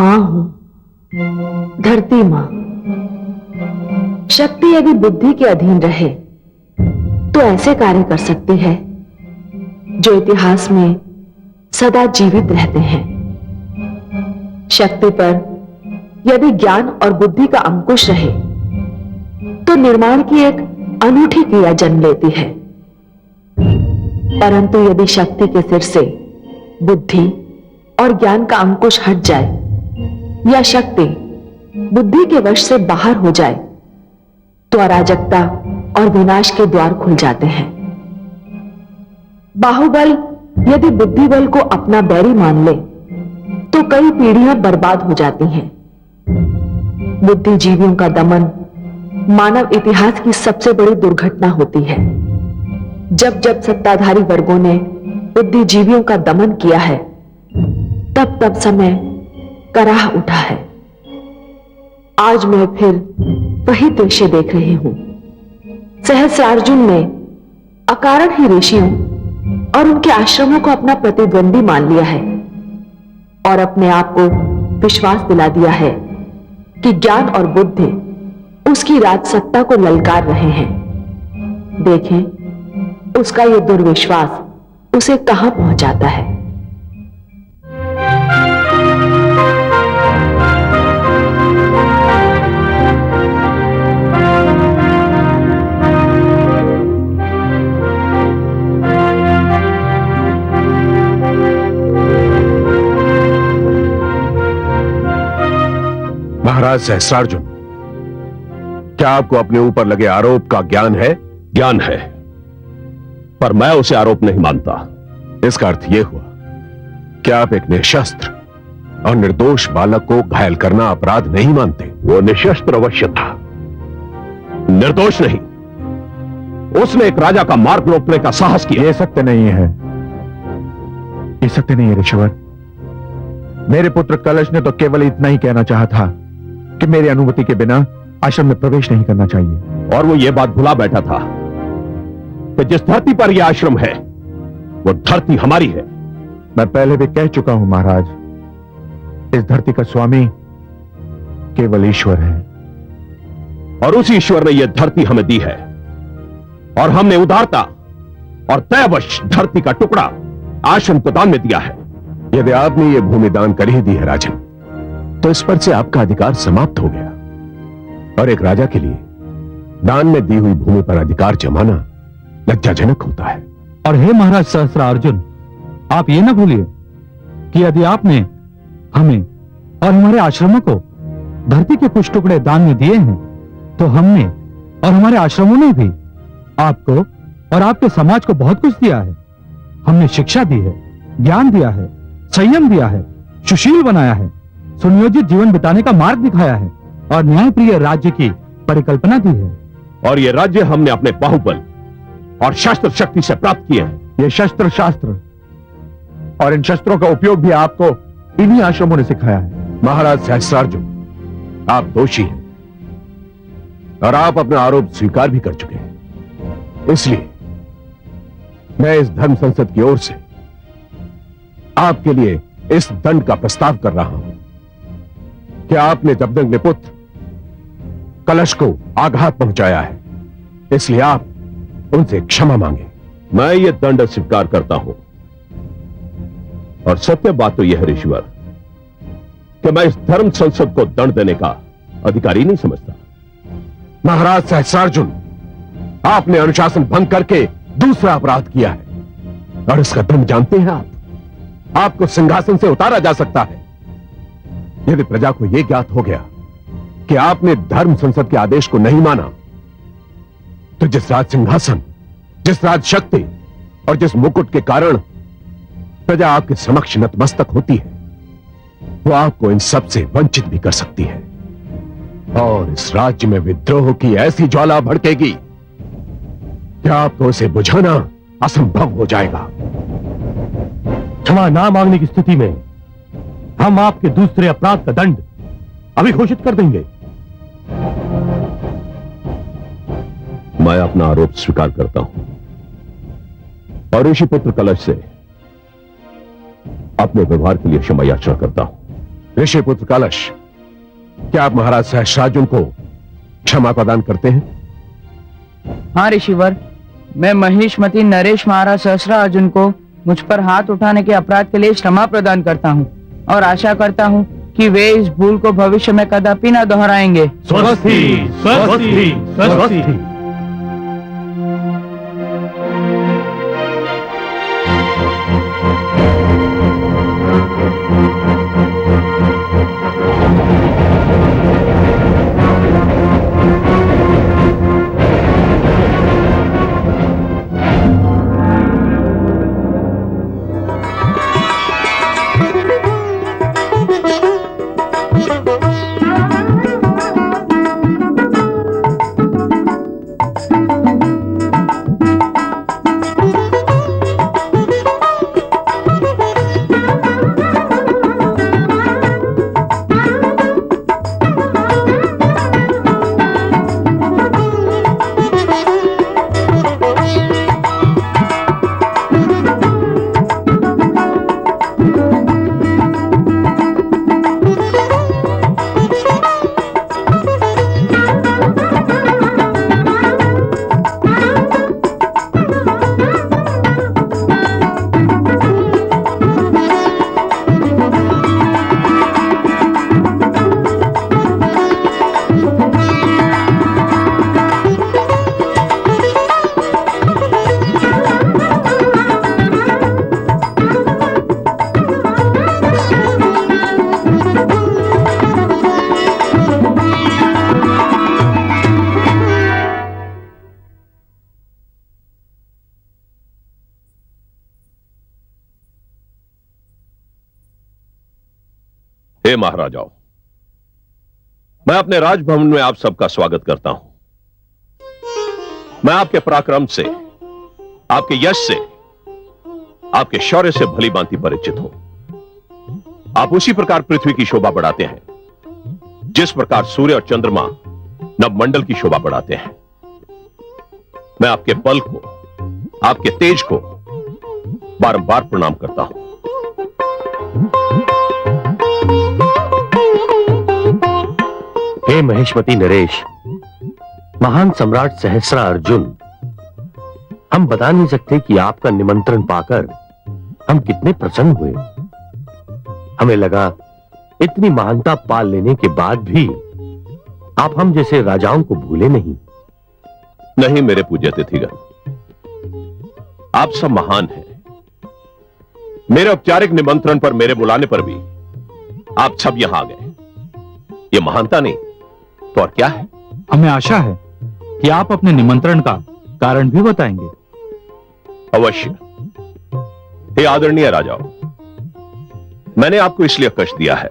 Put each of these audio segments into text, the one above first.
मां हूं, धरती मां। शक्ति यदि बुद्धि के अधीन रहे तो ऐसे कार्य कर सकती है जो इतिहास में सदा जीवित रहते हैं। शक्ति पर यदि ज्ञान और बुद्धि का अंकुश रहे तो निर्माण की एक अनूठी क्रिया जन्म लेती है। परंतु यदि शक्ति के सिर से बुद्धि और ज्ञान का अंकुश हट जाए या शक्ति बुद्धि के वश से बाहर हो जाए तो अराजकता और विनाश के द्वार खुल जाते हैं। बाहुबल यदि बुद्धि बल को अपना बैरी मान ले तो कई पीढ़ियां बर्बाद हो जाती हैं। बुद्धिजीवियों का दमन मानव इतिहास की सबसे बड़ी दुर्घटना होती है। जब जब सत्ताधारी वर्गों ने बुद्धिजीवियों का दमन किया है तब तब समय कराह उठा है। आज मैं फिर वही दृश्य देख रही हूं। सहस्रार्जुन ने अकारण ही ऋषियों और उनके आश्रमों को अपना प्रतिद्वंदी मान लिया है और अपने आप को विश्वास दिला दिया है कि ज्ञान और बुद्धि उसकी राजसत्ता को ललकार रहे हैं। देखें उसका यह दुर्विश्वास उसे कहां पहुंचाता है। महाराज सहस्रार्जुन, क्या आपको अपने ऊपर लगे आरोप का ज्ञान है? ज्ञान है, पर मैं उसे आरोप नहीं मानता। इसका अर्थ यह हुआ कि आप एक निशस्त्र और निर्दोष बालक को घायल करना अपराध नहीं मानते। वो निशस्त्र अवश्य था, निर्दोष नहीं। उसने एक राजा का मार्ग रोकने का साहस किया। यह सत्य नहीं है, यह सत्य नहीं है ऋषिवर। मेरे पुत्र कलश ने तो केवल इतना ही कहना चाहा था कि मेरी अनुमति के बिना आश्रम में प्रवेश नहीं करना चाहिए। और वो ये बात भुला बैठा था कि जिस धरती पर यह आश्रम है वो धरती हमारी है। मैं पहले भी कह चुका हूं महाराज, इस धरती का स्वामी केवल ईश्वर है और उस ईश्वर ने यह धरती हमें दी है और हमने उदारता और तयवश धरती का टुकड़ा आश्रम को दान में दिया है। यदि आपने यह भूमि दान कर ही दी है राजन, तो इस पर से आपका अधिकार समाप्त हो गया। और एक राजा के लिए दान में दी हुई भूमि पर अधिकार जमाना लज्जाजनक होता है। और हे महाराज सहस्रार्जुन, आप ये न भूलिए कि यदि आपने हमें और हमारे आश्रमों को धरती के कुछ टुकड़े दान में दिए हैं तो हमने और हमारे आश्रमों ने भी आपको और आपके समाज को बहुत कुछ दिया है। हमने शिक्षा दी है, ज्ञान दिया है, संयम दिया है, सुशील बनाया है, सुनियोजित जीवन बिताने का मार्ग दिखाया है और न्यायप्रिय राज्य की परिकल्पना दी है। और ये राज्य हमने अपने बाहुबल और शस्त्र शक्ति से प्राप्त किए हैं। ये शस्त्र शास्त्र और इन शस्त्रों का उपयोग भी आपको इन्हीं आश्रमों ने सिखाया है। महाराज सहस्रार्जुन, आप दोषी हैं और आप अपना आरोप स्वीकार भी कर चुके हैं। इसलिए मैं इस धर्म संसद की ओर से आपके लिए इस दंड का प्रस्ताव कर रहा हूं कि आपने जबदंग पुत्र कलश को आघात पहुंचाया है, इसलिए आप उनसे क्षमा मांगे। मैं ये दंड स्वीकार करता हूं और सत्य बात तो यह है ऋषिवर कि मैं इस धर्म संसद को दंड देने का अधिकारी नहीं समझता। महाराज सहस्रार्जुन, आपने अनुशासन भंग करके दूसरा अपराध किया है और इसका दंड जानते हैं आप? आपको सिंहासन से उतारा जा सकता है। यदि प्रजा को यह ज्ञात हो गया कि आपने धर्म संसद के आदेश को नहीं माना तो जिस राज सिंहासन, जिस राज शक्ति और जिस मुकुट के कारण प्रजा आपके समक्ष नतमस्तक होती है वो आपको इन सब से वंचित भी कर सकती है और इस राज्य में विद्रोह की ऐसी ज्वाला भड़केगी कि आपको उसे बुझाना असंभव हो जाएगा। क्षमा ना मांगने की स्थिति में हम आपके दूसरे अपराध का दंड अभी घोषित कर देंगे। मैं अपना आरोप स्वीकार करता हूं और ऋषि पुत्र कलश से अपने व्यवहार के लिए क्षमा याचना करता हूं। ऋषि पुत्र कलश, क्या आप महाराज सहस्रार्जुन को क्षमा प्रदान करते हैं? हाँ ऋषिवर, मैं महिष्मती नरेश महाराज सहस्रार्जुन को मुझ पर हाथ उठाने के अपराध के लिए क्षमा प्रदान करता हूँ और आशा करता हूँ कि वे इस भूल को भविष्य में कदापि न दोहराएंगे। स्वस्ति स्वस्ति स्वस्ति। हे महाराजाओं, मैं अपने राजभवन में आप सबका स्वागत करता हूं। मैं आपके पराक्रम से, आपके यश से, आपके शौर्य से भली भांति परिचित हूं। आप उसी प्रकार पृथ्वी की शोभा बढ़ाते हैं जिस प्रकार सूर्य और चंद्रमा नवमंडल की शोभा बढ़ाते हैं। मैं आपके बल को, आपके तेज को बारंबार प्रणाम करता हूं। हे महिष्मती नरेश, महान सम्राट सहस्रार्जुन, हम बता नहीं सकते कि आपका निमंत्रण पाकर हम कितने प्रसन्न हुए। हमें लगा इतनी महानता पाल लेने के बाद भी आप हम जैसे राजाओं को भूले नहीं। नहीं मेरे पूज्य अतिथिगण, आप सब महान हैं। मेरे औपचारिक निमंत्रण पर, मेरे बुलाने पर भी आप सब यहां आ गए। ये महानता नहीं तो और क्या है? हमें आशा है कि आप अपने निमंत्रण का कारण भी बताएंगे। अवश्य। हे आदरणीय राजाओं, मैंने आपको इसलिए कष्ट दिया है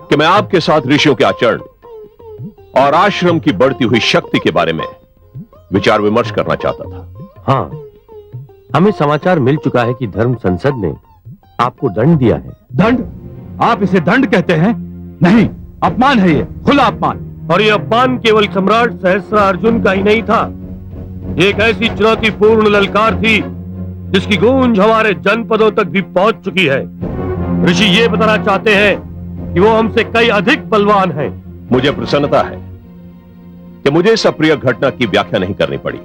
कि मैं आपके साथ ऋषियों के आचरण और आश्रम की बढ़ती हुई शक्ति के बारे में विचार विमर्श करना चाहता था। हाँ, हमें समाचार मिल चुका है कि धर्म संसद ने आपको दंड दिया है। दंड? आप इसे दंड कहते हैं? नहीं, अपमान है ये, खुला अपमान। और ये अपमान केवल सम्राट सहस्रार्जुन का ही नहीं था, एक ऐसी चुनौतीपूर्ण ललकार थी जिसकी गूंज हमारे जनपदों तक भी पहुंच चुकी है। ऋषि ये बताना चाहते हैं कि वो हमसे कई अधिक बलवान हैं। मुझे प्रसन्नता है कि मुझे इस अप्रिय घटना की व्याख्या नहीं करनी पड़ी।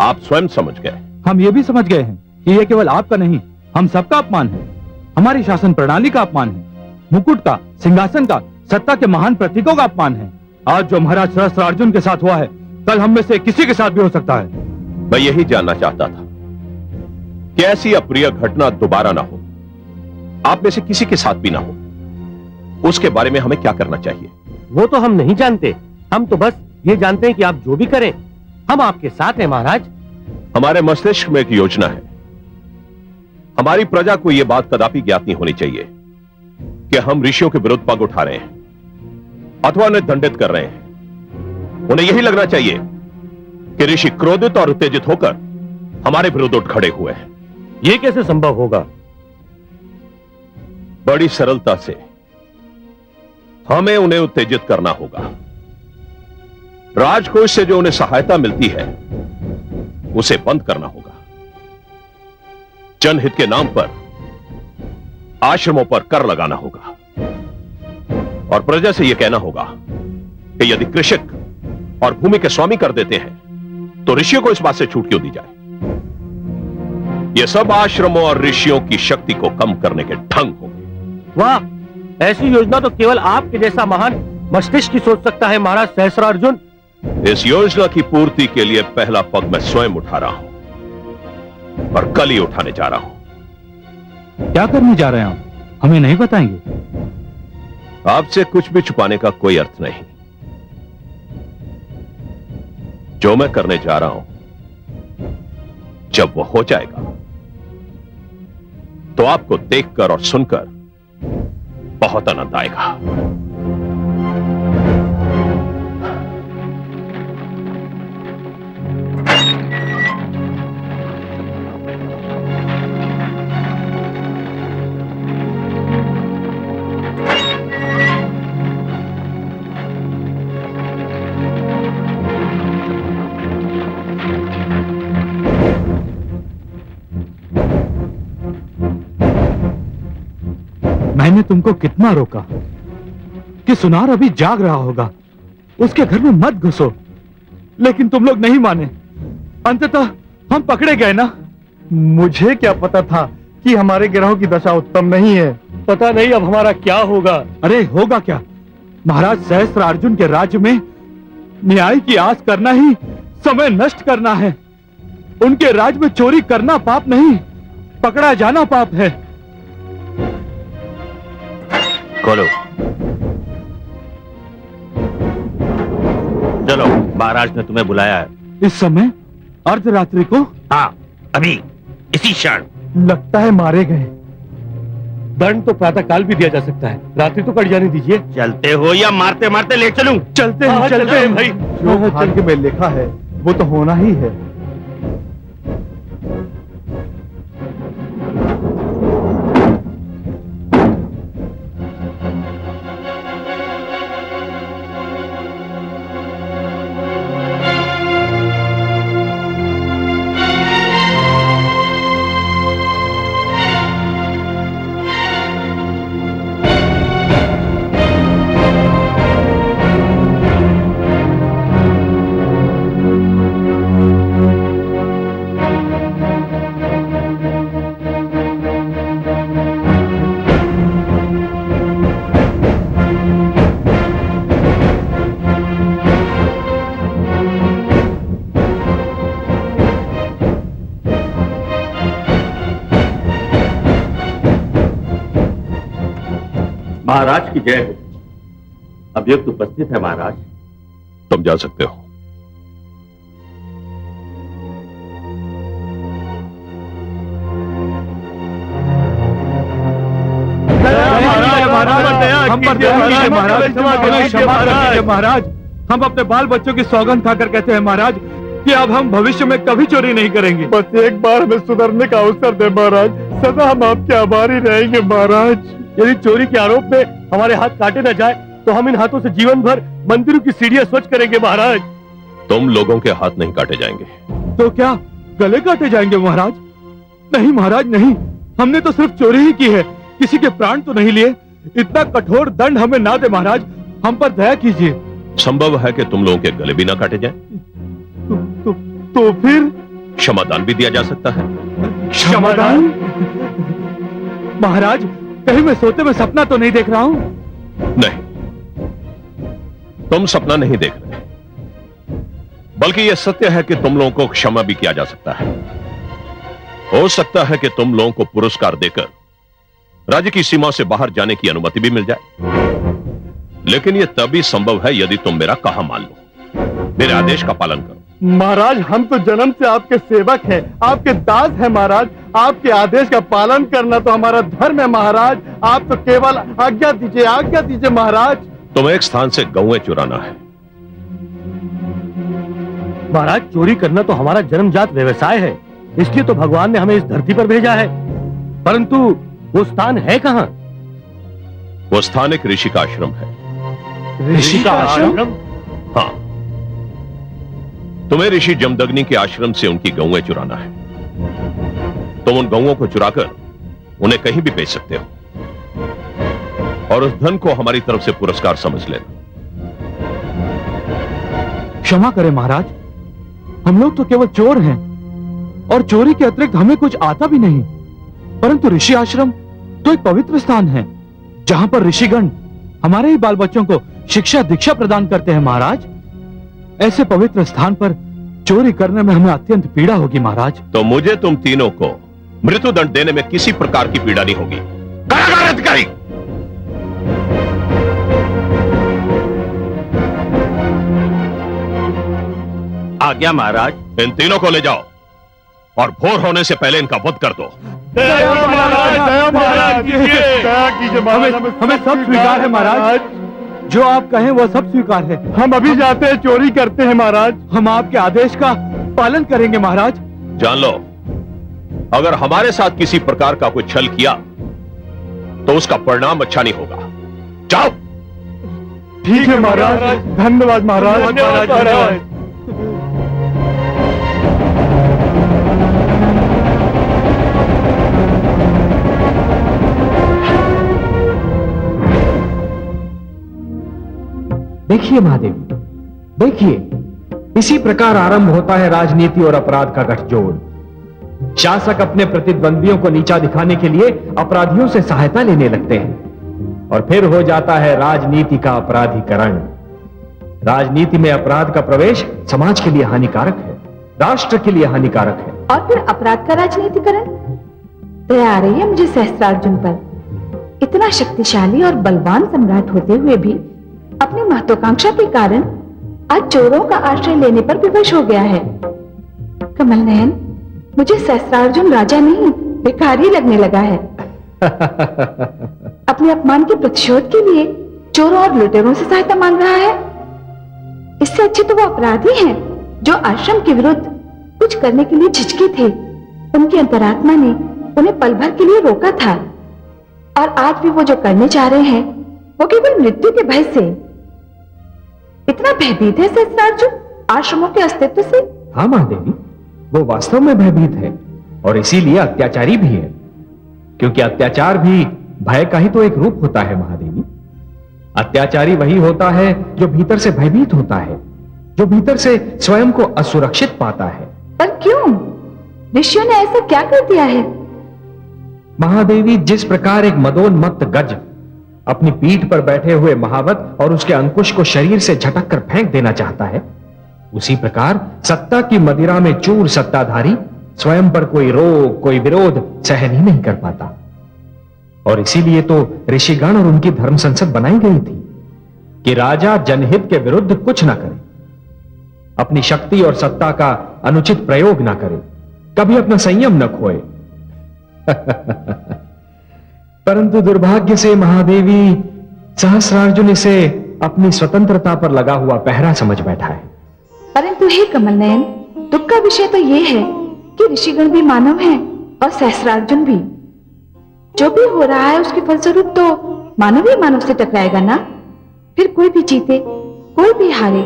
आप स्वयं समझ गए। हम ये भी समझ गए हैं कि ये केवल आपका नहीं, हम सबका अपमान है। हमारी शासन प्रणाली का अपमान है, मुकुट का, सिंहासन का, सत्ता के महान प्रतीकों का अपमान है। आज जो महाराज सहस्रार्जुन के साथ हुआ है, कल हम में से किसी के साथ भी हो सकता है। मैं यही जानना चाहता था कि ऐसी अप्रिय घटना दोबारा ना हो, आप में से किसी के साथ भी ना हो। उसके बारे में हमें क्या करना चाहिए? वो तो हम नहीं जानते, हम तो बस ये जानते हैं कि आप जो भी करें हम आपके साथ हैं महाराज। हमारे मस्तिष्क में एक योजना है। हमारी प्रजा को यह बात कदापि ज्ञात नहीं होनी चाहिए कि हम ऋषियों के विरुद्ध पग उठा रहे हैं अथवा उन्हें दंडित कर रहे हैं। उन्हें यही लगना चाहिए कि ऋषि क्रोधित और उत्तेजित होकर हमारे विरुद्ध उठ खड़े हुए हैं। ये कैसे संभव होगा? बड़ी सरलता से हमें उन्हें उत्तेजित करना होगा। राजकोष से जो उन्हें सहायता मिलती है उसे बंद करना होगा। जनहित के नाम पर आश्रमों पर कर लगाना होगा। और प्रजा से यह कहना होगा कि यदि कृषक और भूमि के स्वामी कर देते हैं तो ऋषियों को इस बात से छूट क्यों दी जाए? यह सब आश्रमों और ऋषियों की शक्ति को कम करने के ढंग होंगे। वाह, ऐसी योजना तो केवल आपके जैसा महान मस्तिष्क ही सोच सकता है महाराज सहस्रार्जुन। इस योजना की पूर्ति के लिए पहला पग मैं स्वयं उठा रहा हूं और कल ही उठाने जा रहा हूं। क्या करने जा रहे हैं आप? हमें नहीं बताएंगे? आपसे कुछ भी छुपाने का कोई अर्थ नहीं। जो मैं करने जा रहा हूं, जब वो हो जाएगा तो आपको देखकर और सुनकर बहुत आनंद आएगा। मैंने तुमको कितना रोका कि सुनार अभी जाग रहा होगा, उसके घर में मत घुसो, लेकिन तुम लोग नहीं माने। अंततः हम पकड़े गए ना। मुझे क्या पता था कि हमारे ग्रहों की दशा उत्तम नहीं है। पता नहीं अब हमारा क्या होगा। अरे होगा क्या? महाराज सहस्रार्जुन के राज्य में न्याय की आस करना ही समय नष्ट करना है। उनके राज्य में चोरी करना पाप नहीं, पकड़ा जाना पाप है। खोलो। चलो, महाराज ने तुम्हें बुलाया है। इस समय अर्धरात्रि को? हाँ, अभी इसी क्षण। लगता है मारे गए। दंड तो प्रातः काल भी दिया जा सकता है, रात्रि तो कट जाने दीजिए। चलते हो या मारते मारते ले चलूं? चलते हैं, चलते हैं भाई। जो भाग्य में लिखा है वो तो होना ही है। महाराज की जय हो। अभियुक्त उपस्थित है महाराज। तुम जा सकते हो। महाराज, हम अपने बाल बच्चों की सौगंध खाकर कहते हैं महाराज कि अब हम भविष्य में कभी चोरी नहीं करेंगे। बस एक बार हमें सुधरने का अवसर दे महाराज, सदा हम आपके आभारी रहेंगे महाराज। यदि चोरी के आरोप में हमारे हाथ काटे न जाए तो हम इन हाथों से जीवन भर मंदिरों की सीढ़ियां स्वच्छ करेंगे महाराज। तुम लोगों के हाथ नहीं काटे जाएंगे। तो क्या गले काटे जाएंगे महाराज? नहीं महाराज नहीं, हमने तो सिर्फ चोरी ही की है, किसी के प्राण तो नहीं लिए। इतना कठोर दंड हमें ना दे महाराज, हम पर दया कीजिए। संभव है कि तुम लोगों के गले भी ना काटे जाएं। तो फिर क्षमादान भी दिया जा सकता है। क्षमादान? महाराज, कहीं मैं सोते में सपना तो नहीं देख रहा हूँ? नहीं, तुम सपना नहीं देख रहे, बल्कि यह सत्य है कि तुम लोगों को क्षमा भी किया जा सकता है। हो सकता है कि तुम लोगों को पुरस्कार देकर राज्य की सीमा से बाहर जाने की अनुमति भी मिल जाए, लेकिन यह तभी संभव है यदि तुम मेरा कहा मान लो, मेरे आदेश का पालन करो। महाराज, हम तो जन्म से आपके सेवक हैं, आपके दास हैं महाराज। आपके आदेश का पालन करना तो हमारा धर्म है महाराज। आप तो केवल आज्ञा दीजिए महाराज। तुम्हें एक स्थान से गौएं चुराना है। महाराज, चोरी करना तो हमारा जन्मजात व्यवसाय है, इसलिए तो भगवान ने हमें इस धरती पर भेजा है। परंतु वो स्थान है कहाँ? वो स्थान एक ऋषि का आश्रम है। ऋषि का आश्रम? हाँ, तुम्हें ऋषि जमदग्नि के आश्रम से उनकी गौएं चुराना है। तुम उन गौओं को चुराकर उन्हें कहीं भी बेच सकते हो। और उस धन को हमारी तरफ से पुरस्कार समझ लेना। क्षमा करें महाराज, हम लोग तो केवल चोर हैं और चोरी के अतिरिक्त हमें कुछ आता भी नहीं। परंतु ऋषि आश्रम तो एक पवित्र स्थान है जहां पर ऋषिगण हमारे ही बाल बच्चों को शिक्षा दीक्षा प्रदान करते हैं महाराज। ऐसे पवित्र स्थान पर चोरी करने में हमें अत्यंत पीड़ा होगी महाराज। तो मुझे तुम तीनों को मृत्युदंड देने में किसी प्रकार की पीड़ा नहीं होगी। कारागार अधिकारी, आज्ञा महाराज। इन तीनों को ले जाओ और भोर होने से पहले इनका वध कर दो। हमें सब स्वीकार है महाराज, जो आप कहें वो सब स्वीकार है। हम अभी जाते हैं, चोरी करते हैं महाराज। हम आपके आदेश का पालन करेंगे महाराज। जान लो, अगर हमारे साथ किसी प्रकार का कोई छल किया तो उसका परिणाम अच्छा नहीं होगा। जाओ। ठीक है महाराज, धन्यवाद महाराज। देखिए महादेवी, देखिए, इसी प्रकार आरंभ होता है राजनीति और अपराध का गठजोड़। शासक अपने प्रतिद्वंदियों को नीचा दिखाने के लिए अपराधियों से सहायता लेने लगते हैं और फिर हो जाता है राजनीति का अपराधीकरण। राजनीति में अपराध का प्रवेश समाज के लिए हानिकारक है, राष्ट्र के लिए हानिकारक है। और फिर अपराध का राजनीतिकरण। दया आ रही है मुझे सहस्त्रार्जुन पर। इतना शक्तिशाली और बलवान सम्राट होते हुए भी अपनी महत्वाकांक्षा के कारण आज चोरों का आश्रय लेने पर विवश हो गया है। कमल नयन, मुझे सहस्त्रार्जुन राजा नहीं भिखारी लगने लगा है। अपने अपमान के प्रतिशोध के लिए चोरों और लुटेरों से सहायता मांग रहा है। इससे अच्छे तो वो अपराधी हैं जो आश्रम के विरुद्ध कुछ करने के लिए झिझके थे। उनकी अंतरात्मा ने उन्हें पल भर के लिए रोका था और आज भी वो जो करने चाह रहे हैं वो केवल मृत्यु के भय से। इतना भयभीत है सहस्त्रार्जुन आश्रमों के अस्तित्व से। हाँ महादेवी, वो वास्तव में भयभीत है और इसीलिए अत्याचारी भी है, क्योंकि अत्याचार भी भय का ही तो एक रूप होता है महादेवी। अत्याचारी वही होता है जो भीतर से भयभीत होता है, जो भीतर से स्वयं को असुरक्षित पाता है। पर क्यों? ऋषियों ने ऐसा क्या कर दिया है? महादेवी, जिस प्रकार एक मदोन्मत्त गज अपनी पीठ पर बैठे हुए महावत और उसके अंकुश को शरीर से झटक कर फेंक देना चाहता है, उसी प्रकार सत्ता की मदिरा में चूर सत्ताधारी स्वयं पर कोई रोक, कोई विरोध सहन ही नहीं कर पाता। और इसीलिए तो ऋषिगण और उनकी धर्म संसद बनाई गई थी कि राजा जनहित के विरुद्ध कुछ ना करे, अपनी शक्ति और सत्ता का अनुचित प्रयोग ना करे, कभी अपना संयम न खोए। परंतु दुर्भाग्य से महादेवी, सहस्त्रार्जुन इसे अपनी स्वतंत्रता पर लगा हुआ पहरा समझ बैठा है। परंतु हे कमल नयन, दुख का विषय तो यह है कि ऋषिगण भी मानव हैं और सहस्त्रार्जुन भी। जो भी हो रहा है उसके फलस्वरूप तो मानव ही मानव से टकराएगा ना। फिर कोई भी जीते कोई भी हारे,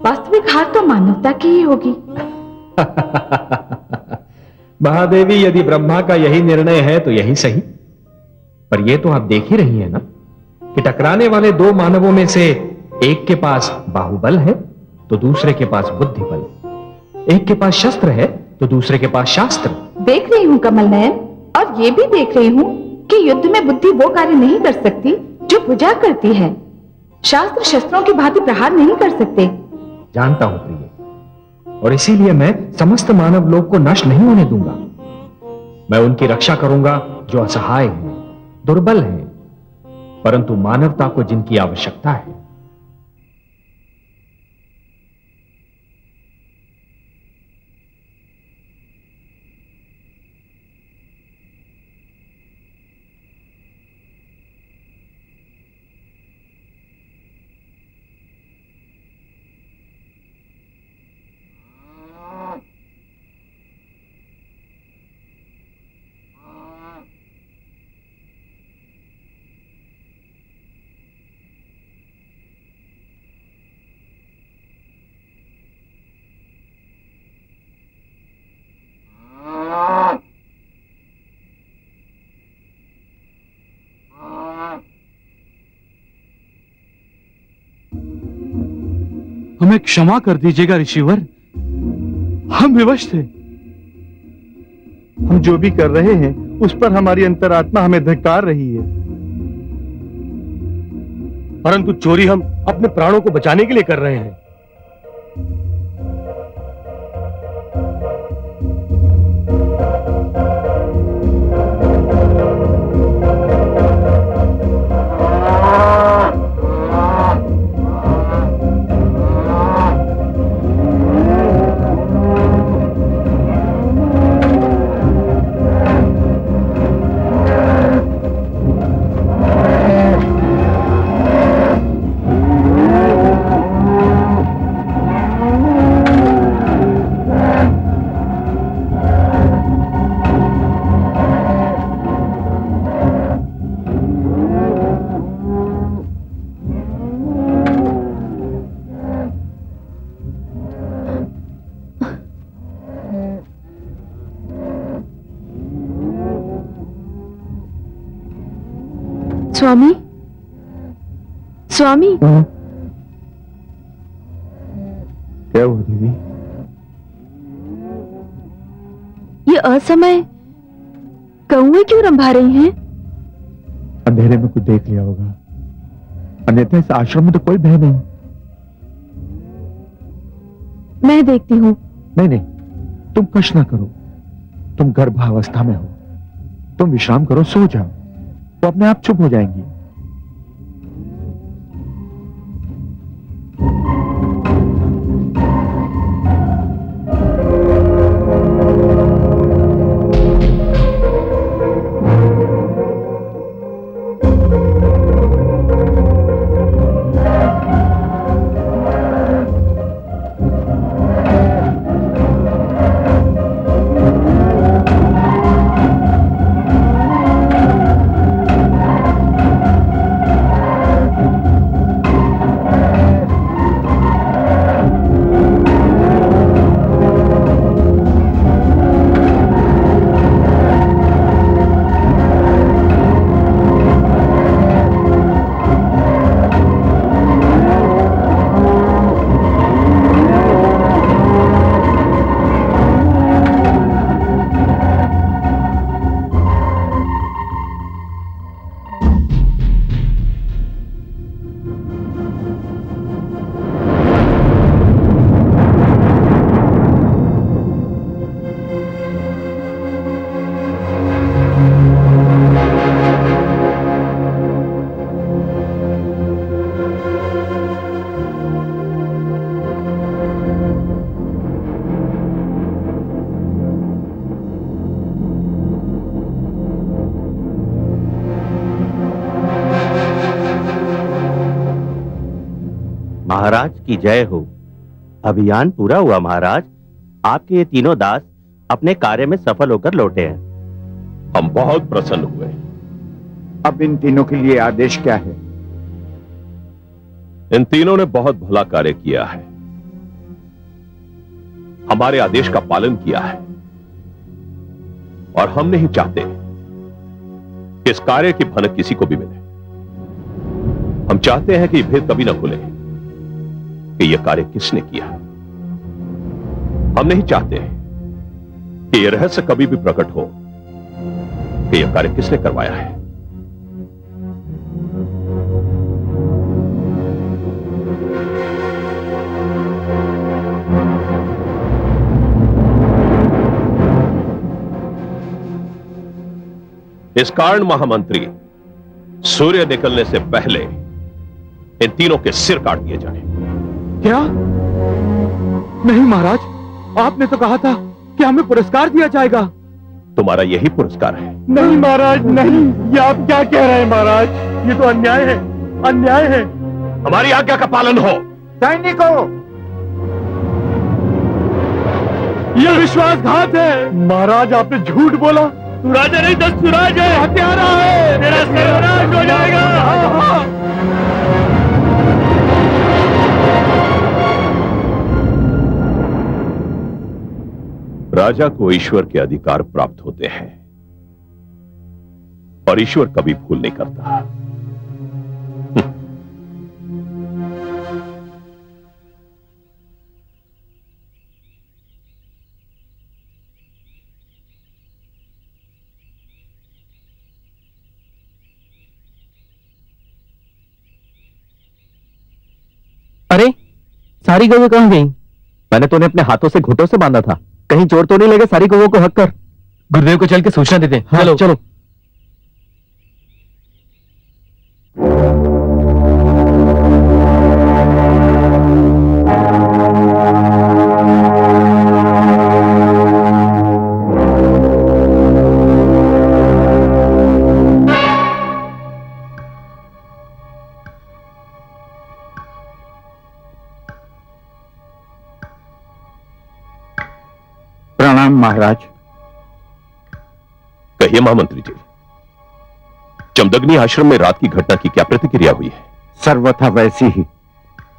वास्तविक हार तो मानवता की ही होगी। महादेवी, यदि ब्रह्मा का यही निर्णय है तो यही सही। पर यह तो आप देख ही रही हैं ना कि टकराने वाले दो मानवों में से एक के पास बाहुबल है तो दूसरे के पास बुद्धि बल, एक के पास शस्त्र है तो दूसरे के पास शास्त्र। देख रही हूँ कमल नयन, और ये भी देख रही हूँ कि युद्ध में बुद्धि वो कार्य नहीं कर सकती जो भुजा करती है। शास्त्र शस्त्रों की भांति प्रहार नहीं कर सकते। जानता हूं प्रिय, और इसीलिए मैं समस्त मानव लोक को नष्ट नहीं होने दूंगा। मैं उनकी रक्षा करूंगा जो असहाय हैं, दुर्बल हैं, परंतु मानवता को जिनकी आवश्यकता है। हमें क्षमा कर दीजिएगा ऋषिवर, हम विवश थे। हम जो भी कर रहे हैं उस पर हमारी अंतरात्मा हमें धिक्कार रही है। परंतु चोरी हम अपने प्राणों को बचाने के लिए कर रहे हैं। स्वामी, स्वामी, क्या हुआ देवी? ये असमय कौवे क्यों रंभा रही हैं? अंधेरे में कुछ देख लिया होगा, अन्यथा इस आश्रम में तो कोई भय नहीं। मैं देखती हूँ। नहीं नहीं, तुम कष्ट ना करो, तुम गर्भावस्था में हो, तुम विश्राम करो, सो जाओ, वो अपने आप चुप हो जाएंगी। महाराज की जय हो। अभियान पूरा हुआ महाराज। आपके ये तीनों दास अपने कार्य में सफल होकर लौटे हैं। हम बहुत प्रसन्न हुए। अब इन तीनों के लिए आदेश क्या है? इन तीनों ने बहुत भला कार्य किया है, हमारे आदेश का पालन किया है, और हम नहीं चाहते कि इस कार्य की भनक किसी को भी मिले। हम चाहते हैं कि भेद कभी न खुले कि यह कार्य किसने किया। हम नहीं चाहते कि यह रहस्य कभी भी प्रकट हो कि यह कार्य किसने करवाया है। इस कारण महामंत्री सूर्य निकलने से पहले इन तीनों के सिर काट दिए जाए। क्या? नहीं महाराज, आपने तो कहा था कि हमें पुरस्कार दिया जाएगा। तुम्हारा यही पुरस्कार है। नहीं महाराज, नहीं, ये आप क्या कह रहे हैं महाराज? ये तो अन्याय है, अन्याय है। हमारी आज्ञा का पालन हो। सैनिकों, ये विश्वासघात है। महाराज, आपने झूठ बोला। तू राजा नहीं, दस्युराज है, हत्यारा है, तेरा सर्वनाश हो जाएगा। राजा को ईश्वर के अधिकार प्राप्त होते हैं और ईश्वर कभी भूल नहीं करता। सारी गौएं कहां गई? मैंने तो उन्हें अपने हाथों से घुटों से बांधा था, कहीं चोर तो नहीं ले गए सारी गौओं को हक कर? गुरुदेव को चल के सूचना देते हैं। हाँ, चलो चलो। प्रणाम महाराज। कहिए महामंत्री जी, जमदग्नि आश्रम में रात की घटना की क्या प्रतिक्रिया हुई है? सर्वथा वैसी ही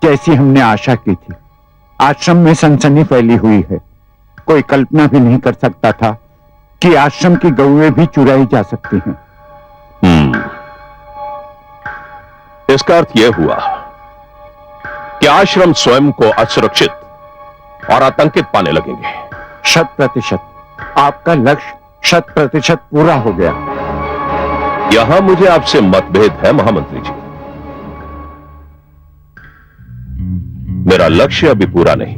जैसी हमने आशा की थी। आश्रम में सनसनी फैली हुई है। कोई कल्पना भी नहीं कर सकता था कि आश्रम की गौएं भी चुराई जा सकती हैं। इसका अर्थ यह हुआ कि आश्रम स्वयं को असुरक्षित और आतंकित पाने लगेंगे। 100%। आपका लक्ष्य 100% पूरा हो गया। यहां मुझे आपसे मतभेद है महामंत्री जी। मेरा लक्ष्य अभी पूरा नहीं,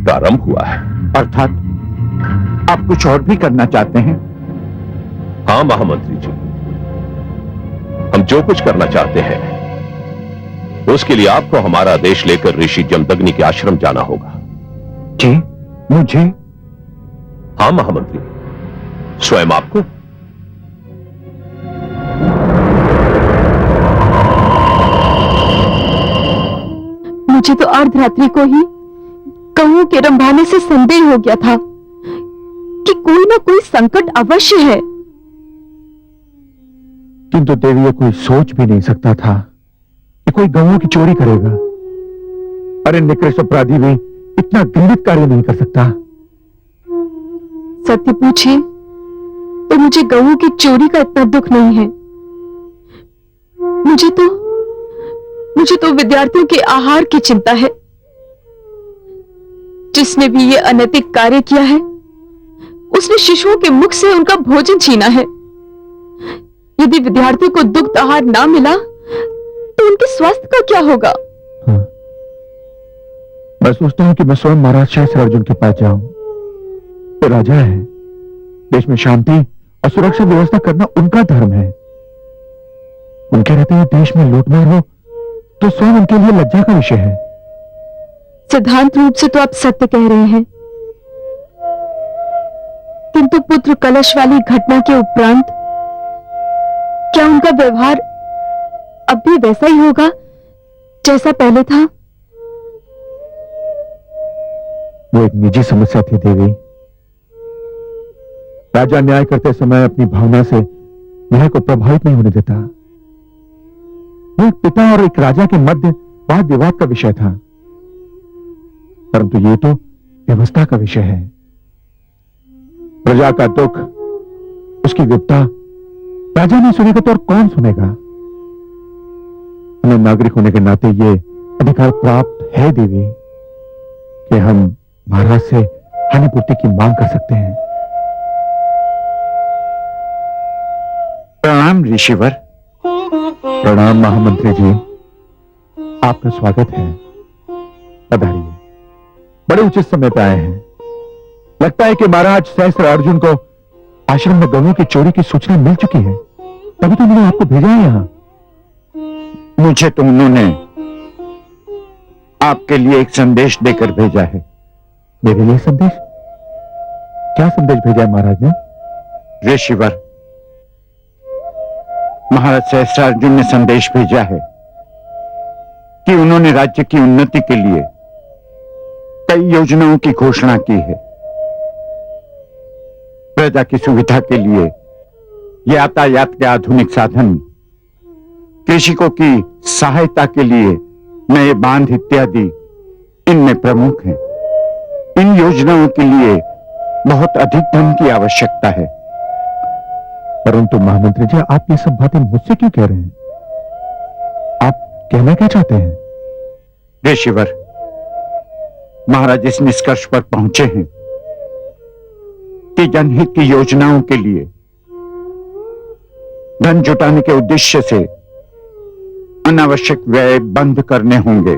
प्रारंभ हुआ है। अर्थात आप कुछ और भी करना चाहते हैं? हां महामंत्री जी, हम जो कुछ करना चाहते हैं उसके लिए आपको हमारा आदेश लेकर ऋषि जमदग्नि के आश्रम जाना होगा। जी, मुझे? हां महामंत्री, स्वयं आपको। मुझे तो अर्धरात्रि को ही गौओं के रंभाने से संदेह हो गया था कि कोई ना कोई संकट अवश्य है। किंतु देवी, ये कोई सोच भी नहीं सकता था कि कोई गौओं की चोरी करेगा। अरे निकृष्ट अपराधी भी इतना घृणित कार्य नहीं कर सकता। सत्य पूछिए तो मुझे गौओं की चोरी का इतना दुख नहीं है। मुझे तो विद्यार्थियों के आहार की चिंता है। जिसने भी ये अनैतिक कार्य किया है उसने शिशुओं के मुख से उनका भोजन छीना है। यदि विद्यार्थियों को दुग्ध आहार ना मिला तो उनके स्वास्थ्य का क्या होगा? हाँ। मैं सोचता हूं कि मैं स्वयं महाराज सहस्त्रार्जुन के पास जाऊं। तो राजा है, देश में शांति और सुरक्षा व्यवस्था करना उनका धर्म है। उनके रहते हुए देश में लूटमार हो तो स्वयं उनके लिए लज्जा का विषय है। सिद्धांत रूप से तो आप सत्य कह रहे हैं, किंतु पुत्र कलश वाली घटना के उपरांत क्या उनका व्यवहार अब भी वैसा ही होगा जैसा पहले था? वो एक निजी समस्या थी देवी। राजा न्याय करते समय अपनी भावना से न्याय को प्रभावित नहीं होने देता। वो एक पिता और एक राजा के मध्य वाद विवाद का विषय था, परंतु ये तो व्यवस्था का विषय है। प्रजा का दुख, उसकी विपदा राजा नहीं सुनेगा तो और कौन सुनेगा? हमें नागरिक होने के नाते ये अधिकार प्राप्त है देवी कि हम महाराज से हानिपूर्ति की मांग कर सकते हैं। प्रणाम ऋषिवर। प्रणाम महामंत्री जी, आपका स्वागत है। पधारिए। बड़े उचित समय पर आए हैं। लगता है कि महाराज सहस्त्रार्जुन को आश्रम में गौओं की चोरी की सूचना मिल चुकी है, तभी तो मैंने आपको भेजा है यहां। मुझे तो उन्होंने आपके लिए एक संदेश देकर भेजा है। मेरे लिए संदेश? क्या संदेश भेजा है महाराज ने? ऋषिवर, महाराज सहस्त्रार्जुन ने संदेश भेजा है कि उन्होंने राज्य की उन्नति के लिए कई योजनाओं की घोषणा की है। प्रजा की सुविधा के लिए यातायात के आधुनिक साधन, कृषकों की सहायता के लिए नए बांध इत्यादि इनमें प्रमुख हैं। इन योजनाओं के लिए बहुत अधिक धन की आवश्यकता है। परंतु महामंत्री जी, आप ये सब बातें मुझसे क्यों कह रहे हैं? आप कहना क्या चाहते हैं? ऋषिवर, महाराज इस निष्कर्ष पर पहुंचे हैं कि जनहित की योजनाओं के लिए धन जुटाने के उद्देश्य से अनावश्यक व्यय बंद करने होंगे।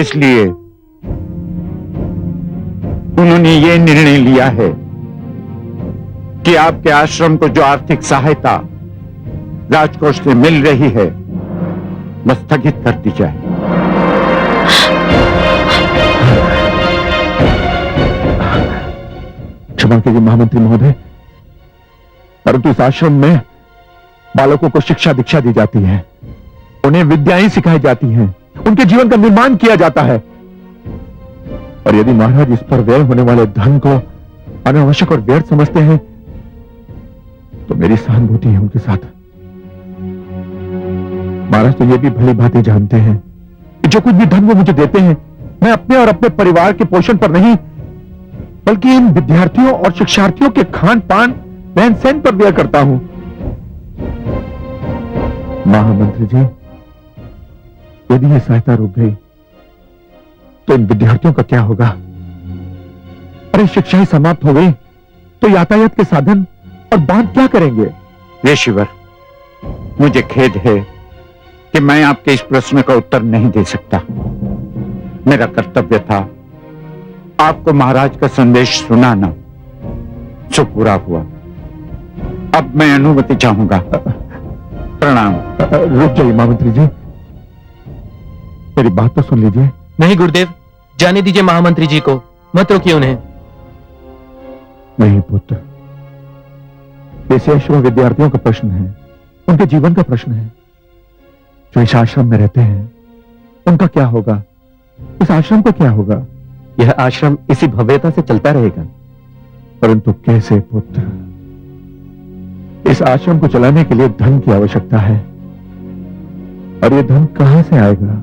इसलिए उन्होंने ये निर्णय लिया है कि आपके आश्रम को जो आर्थिक सहायता राजकोष से मिल रही है वह स्थगित कर दी जाए। क्षमा कीजिए महामंत्री महोदय, परंतु इस आश्रम में बालकों को शिक्षा दीक्षा दी जाती है, उन्हें विद्याएं सिखाई जाती हैं, उनके जीवन का निर्माण किया जाता है। और यदि महाराज इस पर व्यय होने वाले धन को अनावश्यक और व्यर्थ समझते हैं तो मेरी सहानुभूति है उनके साथ। महाराज तो ये भी भली भांति जानते हैं कि जो कुछ भी धन वो मुझे देते हैं मैं अपने और अपने परिवार के पोषण पर नहीं बल्कि इन विद्यार्थियों और शिक्षार्थियों के खान पान रहन सहन पर व्यय करता हूं। महामंत्री जी, यदि यह सहायता रुक गई तो इन विद्यार्थियों का क्या होगा? अरे शिक्षा ही समाप्त हो गई तो यातायात के साधन और बांध क्या करेंगे? ऋषिवर, मुझे खेद है कि मैं आपके इस प्रश्न का उत्तर नहीं दे सकता। मेरा कर्तव्य था आपको महाराज का संदेश सुनाना, जो पूरा हुआ। अब मैं अनुमति चाहूंगा। प्रणाम। रुक जाइए महामंत्री जी, मेरी बात तो सुन लीजिए। नहीं गुरुदेव, जाने दीजिए महामंत्री जी को, मत रोकिए उन्हें। नहीं पुत्र, ये शेषव विद्यार्थियों का प्रश्न है, उनके जीवन का प्रश्न है। जो इस आश्रम में रहते हैं उनका क्या होगा, इस आश्रम का क्या होगा? यह आश्रम इसी भव्यता से चलता रहेगा। परंतु कैसे पुत्र? इस आश्रम को चलाने के लिए धन की आवश्यकता है, और ये धन कहां से आएगा?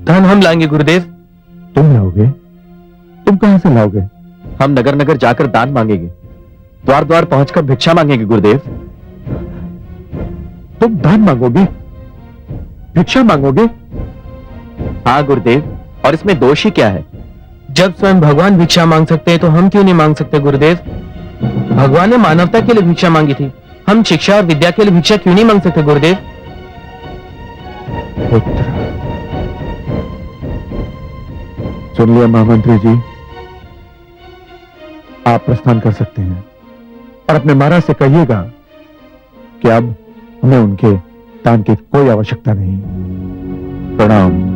धन हम लाएंगे गुरुदेव। तुम लाओगे? तुम कहां से लाओगे? हम नगर नगर जाकर दान मांगेंगे, द्वार द्वार पहुंचकर भिक्षा मांगेंगे गुरुदेव। तुम दान मांगोगे, भिक्षा मांगोगे? हाँ गुरुदेव, और इसमें दोष ही क्या है? जब स्वयं भगवान भिक्षा मांग सकते हैं तो हम क्यों नहीं मांग सकते गुरुदेव? भगवान ने मानवता के लिए भिक्षा मांगी थी, हम शिक्षा और विद्या के लिए भिक्षा क्यों नहीं मांग सकते गुरुदेव? पुत्र, सुन लिया महामंत्री जी, आप प्रस्थान कर सकते हैं और अपने महाराज से कहिएगा कि अब हमें उनके दान की कोई आवश्यकता नहीं। प्रणाम।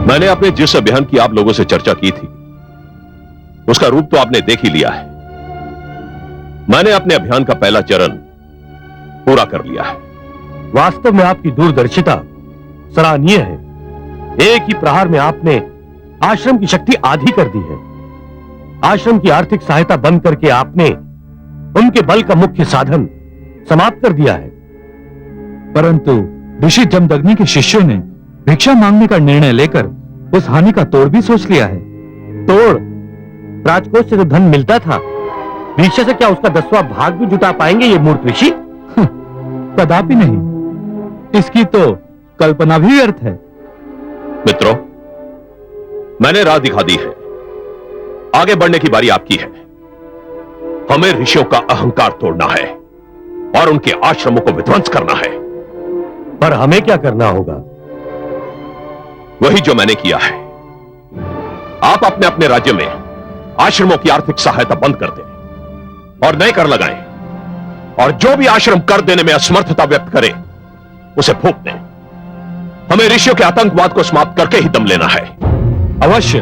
मैंने अपने जिस अभियान की आप लोगों से चर्चा की थी उसका रूप तो आपने देख ही लिया है। मैंने अपने अभियान का पहला चरण पूरा कर लिया है। वास्तव में आपकी दूरदर्शिता सराहनीय है। एक ही प्रहार में आपने आश्रम की शक्ति आधी कर दी है। आश्रम की आर्थिक सहायता बंद करके आपने उनके बल का मुख्य साधन समाप्त कर दिया है। परंतु ऋषि जमदग्नि के शिष्यों ने भिक्षा मांगने का निर्णय लेकर उस हानि का तोड़ भी सोच लिया है। तोड़? राजकोष से जो धन मिलता था, भिक्षा से क्या उसका 10वां भाग भी जुटा पाएंगे ये मूर्ख ऋषि? कदापि नहीं, इसकी तो कल्पना भी व्यर्थ है। मित्रों, मैंने राह दिखा दी है, आगे बढ़ने की बारी आपकी है। हमें ऋषियों का अहंकार तोड़ना है और उनके आश्रमों को विध्वंस करना है। पर हमें क्या करना होगा? वही जो मैंने किया है। आप अपने अपने राज्य में आश्रमों की आर्थिक सहायता बंद कर दें और नए कर लगाएं, और जो भी आश्रम कर देने में असमर्थता व्यक्त करे उसे फूंक दें। हमें ऋषियों के आतंकवाद को समाप्त करके ही दम लेना है। अवश्य,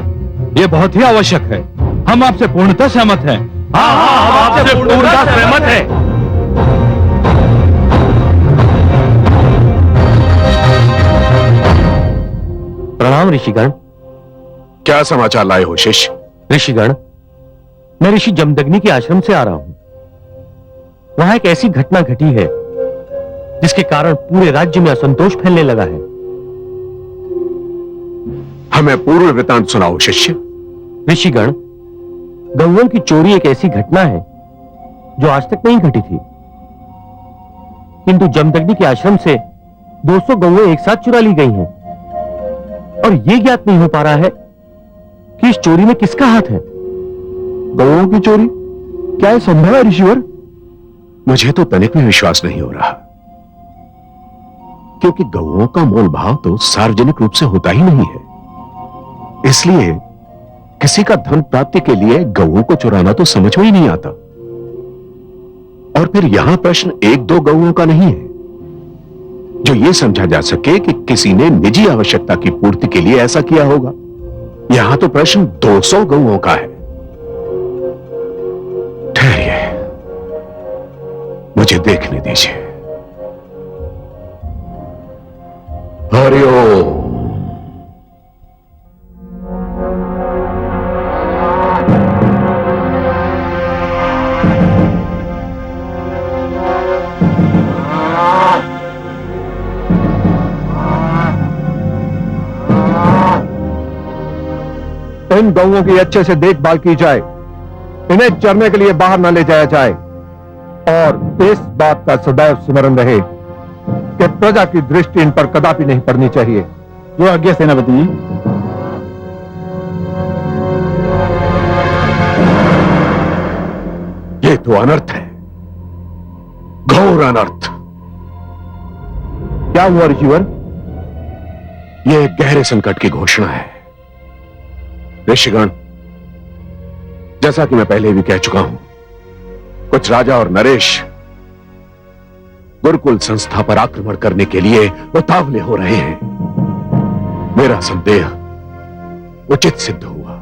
यह बहुत ही आवश्यक है। हम आपसे पूर्णतः सहमत हैं। हाँ, हम आपसे पूर्णतः सहमत हैं। प्रणाम ऋषिगण। क्या समाचार लाए हो शिष्य? ऋषिगण, मैं ऋषि जमदग्नि के आश्रम से आ रहा हूं। वहां एक ऐसी घटना घटी है जिसके कारण पूरे राज्य में असंतोष फैलने लगा है। हमें पूर्व वृत्तांत सुनाओ शिष्य। ऋषिगण, गौओं की चोरी एक ऐसी घटना है जो आज तक नहीं घटी थी, किंतु जमदग्नि के आश्रम से 200 गौएं एक साथ चुरा ली गई हैं, और यह ज्ञात नहीं हो पा रहा है कि इस चोरी में किसका हाथ है। गौओं की चोरी? क्या यह संभव है ऋषिवर? मुझे तो तनिक भी विश्वास नहीं हो रहा, क्योंकि गौओं का मोल भाव तो सार्वजनिक रूप से होता ही नहीं है। इसलिए किसी का धन प्राप्ति के लिए गौओं को चुराना तो समझ में ही नहीं आता। और फिर यहां प्रश्न एक दो गौओं का नहीं है जो यह समझा जा सके कि किसी ने निजी आवश्यकता की पूर्ति के लिए ऐसा किया होगा। यहां तो प्रश्न 200 गौओं का है। ठहरिए, मुझे देखने दीजिए। हरिओम। इन गौओं की अच्छे से देखभाल की जाए, इन्हें चरने के लिए बाहर न ले जाया जाए, और इस बात का सदैव स्मरण रहे कि प्रजा की दृष्टि इन पर कदापि नहीं पड़नी चाहिए। जो आज्ञा सेनापति जी। ये तो अनर्थ है, घोर अनर्थ। क्या हुआ ऋषिवर? यह गहरे संकट की घोषणा है। ऋषिगण, जैसा कि मैं पहले भी कह चुका हूं, कुछ राजा और नरेश गुरुकुल संस्था पर आक्रमण करने के लिए उतावले हो रहे हैं। मेरा संदेह उचित सिद्ध हुआ।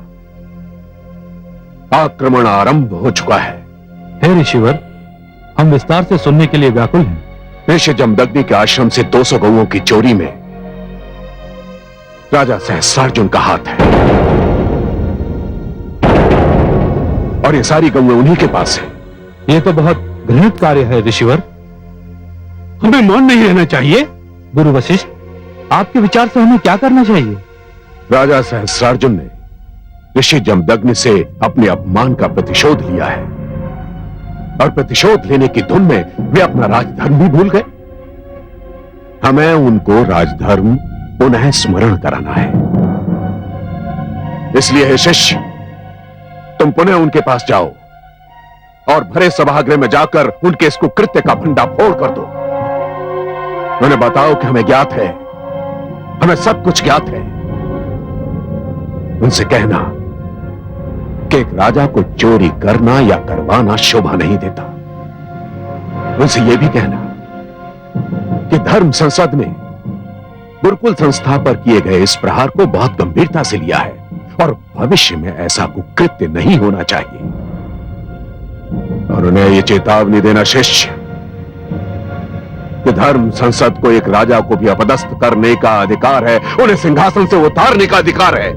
आक्रमण आरंभ हो चुका है। हे ऋषिवर, हम विस्तार से सुनने के लिए व्याकुल हैं। ऋषि जमदग्नि के आश्रम से 200 गौओं की चोरी में राजा सहस्रार्जुन का हाथ है, और ये सारी गौएं उन्हीं के पास है। ये तो बहुत घृणित कार्य है ऋषिवर। हमें मौन नहीं रहना चाहिए। गुरु वशिष्ठ, आपके विचार से हमें क्या करना चाहिए? राजा सहस्रार्जुन ने ऋषि जमदग्नि से अपने अपमान का प्रतिशोध लिया है, और प्रतिशोध लेने की धुन में वे अपना राजधर्म भी भूल गए। हमें उनको राजधर्म पुनः स्मरण कराना है। इसलिए हे शिष्य, तुम पुनः उनके पास जाओ और भरे सभागृह में जाकर उनके इस कुकृत्य का भंडाफोड़ कर दो। उन्हें बताओ कि हमें ज्ञात है, हमें सब कुछ ज्ञात है। उनसे कहना कि एक राजा को चोरी करना या करवाना शोभा नहीं देता। उनसे यह भी कहना कि धर्म संसद ने गुरुकुल संस्था पर किए गए इस प्रहार को बहुत गंभीरता से लिया है, और भविष्य में ऐसा कुकृत्य नहीं होना चाहिए। और उन्हें यह चेतावनी देना शिष्य कि धर्म संसद को एक राजा को भी अपदस्थ करने का अधिकार है, उन्हें सिंहासन से उतारने का अधिकार है।